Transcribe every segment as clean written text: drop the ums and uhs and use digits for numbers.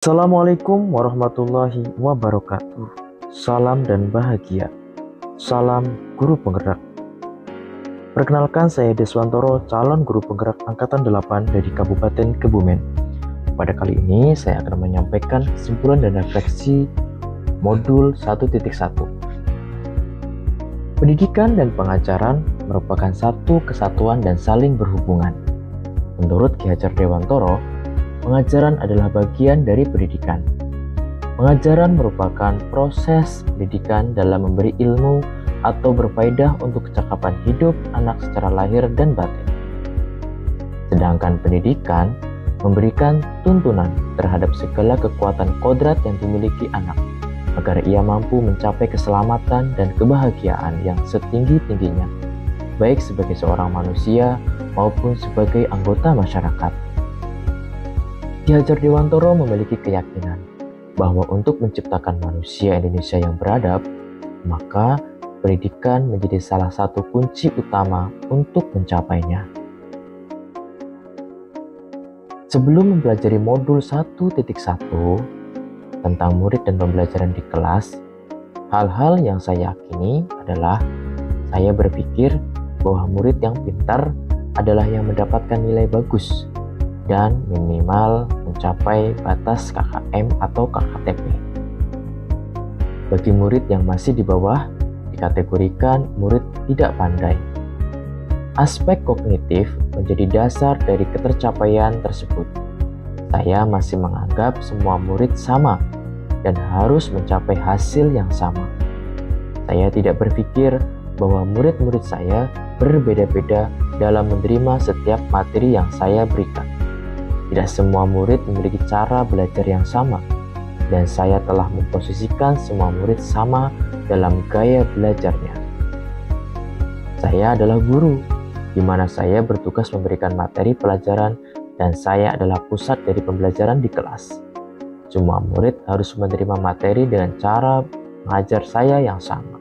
Assalamualaikum warahmatullahi wabarakatuh. Salam dan bahagia. Salam guru penggerak. Perkenalkan, saya Deswantoro, calon guru penggerak angkatan 8 dari Kabupaten Kebumen. Pada kali ini saya akan menyampaikan kesimpulan dan refleksi modul 1.1. Pendidikan dan pengajaran merupakan satu kesatuan dan saling berhubungan. Menurut Ki Hajar Dewantoro, pengajaran adalah bagian dari pendidikan. Pengajaran merupakan proses pendidikan dalam memberi ilmu atau berfaedah untuk kecakapan hidup anak secara lahir dan batin. Sedangkan pendidikan memberikan tuntunan terhadap segala kekuatan kodrat yang dimiliki anak, agar ia mampu mencapai keselamatan dan kebahagiaan yang setinggi-tingginya, baik sebagai seorang manusia maupun sebagai anggota masyarakat. Ki Hajar Dewantoro memiliki keyakinan bahwa untuk menciptakan manusia Indonesia yang beradab, maka pendidikan menjadi salah satu kunci utama untuk mencapainya. Sebelum mempelajari modul 1.1 tentang murid dan pembelajaran di kelas, hal-hal yang saya yakini adalah saya berpikir bahwa murid yang pintar adalah yang mendapatkan nilai bagus dan minimal mencapai batas KKM atau KKTP. Bagi murid yang masih di bawah, dikategorikan murid tidak pandai. Aspek kognitif menjadi dasar dari ketercapaian tersebut. Saya masih menganggap semua murid sama dan harus mencapai hasil yang sama. Saya tidak berpikir bahwa murid-murid saya berbeda-beda dalam menerima setiap materi yang saya berikan. Tidak semua murid memiliki cara belajar yang sama, dan saya telah memposisikan semua murid sama dalam gaya belajarnya. Saya adalah guru, di mana saya bertugas memberikan materi pelajaran dan saya adalah pusat dari pembelajaran di kelas. Semua murid harus menerima materi dengan cara mengajar saya yang sama.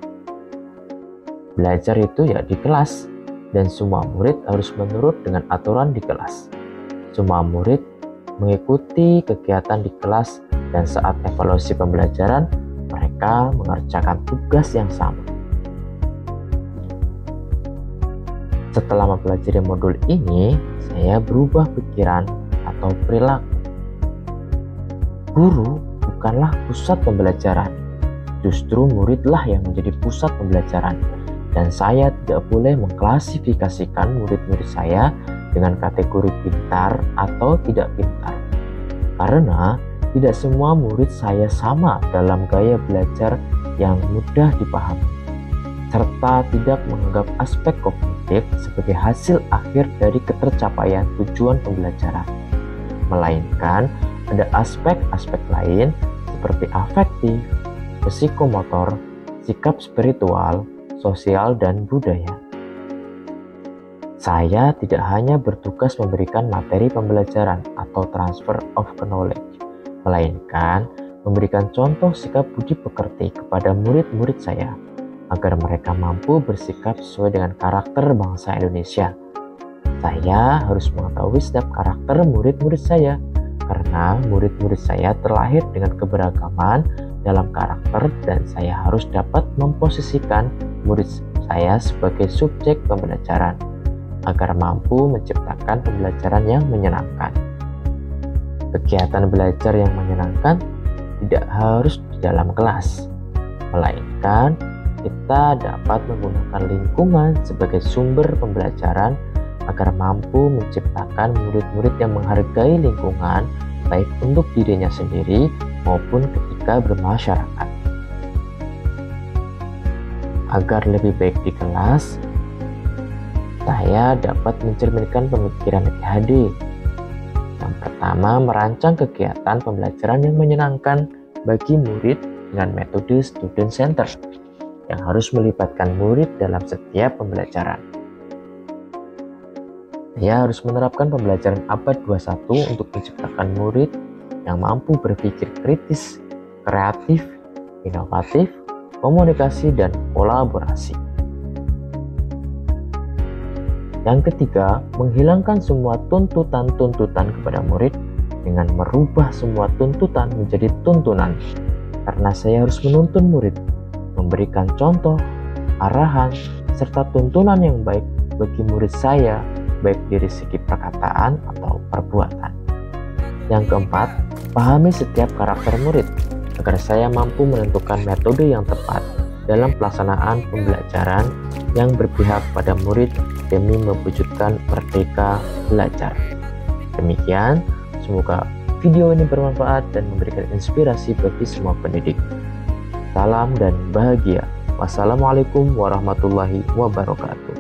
Belajar itu ya di kelas, dan semua murid harus menurut dengan aturan di kelas. Semua murid mengikuti kegiatan di kelas dan saat evaluasi pembelajaran, mereka mengerjakan tugas yang sama. Setelah mempelajari modul ini, saya berubah pikiran atau perilaku. Guru bukanlah pusat pembelajaran, justru muridlah yang menjadi pusat pembelajaran. Dan saya tidak boleh mengklasifikasikan murid-murid saya dengan kategori pintar atau tidak pintar. Karena tidak semua murid saya sama dalam gaya belajar yang mudah dipahami, serta tidak menganggap aspek kognitif sebagai hasil akhir dari ketercapaian tujuan pembelajaran. Melainkan ada aspek-aspek lain seperti afektif, psikomotor, sikap spiritual, sosial, dan budaya. Saya tidak hanya bertugas memberikan materi pembelajaran atau transfer of knowledge, melainkan memberikan contoh sikap budi pekerti kepada murid-murid saya, agar mereka mampu bersikap sesuai dengan karakter bangsa Indonesia. Saya harus mengetahui setiap karakter murid-murid saya, karena murid-murid saya terlahir dengan keberagaman dalam karakter dan saya harus dapat memposisikan murid saya sebagai subjek pembelajaran agar mampu menciptakan pembelajaran yang menyenangkan. Kegiatan belajar yang menyenangkan tidak harus di dalam kelas, melainkan kita dapat menggunakan lingkungan sebagai sumber pembelajaran agar mampu menciptakan murid-murid yang menghargai lingkungan baik untuk dirinya sendiri maupun ketika bermasyarakat. Agar lebih baik di kelas, saya dapat mencerminkan pemikiran Ki. Yang pertama, merancang kegiatan pembelajaran yang menyenangkan bagi murid dengan metode student center yang harus melibatkan murid dalam setiap pembelajaran. Saya harus menerapkan pembelajaran abad 21 untuk menciptakan murid yang mampu berpikir kritis, kreatif, inovatif, komunikasi, dan kolaborasi. Yang ketiga, menghilangkan semua tuntutan-tuntutan kepada murid dengan merubah semua tuntutan menjadi tuntunan, karena saya harus menuntun murid, memberikan contoh, arahan, serta tuntunan yang baik bagi murid saya, baik dari segi perkataan atau perbuatan. Yang keempat, pahami setiap karakter murid, agar saya mampu menentukan metode yang tepat dalam pelaksanaan pembelajaran yang berpihak pada murid demi mewujudkan merdeka belajar. Demikian, semoga video ini bermanfaat dan memberikan inspirasi bagi semua pendidik. Salam dan bahagia. Wassalamualaikum warahmatullahi wabarakatuh.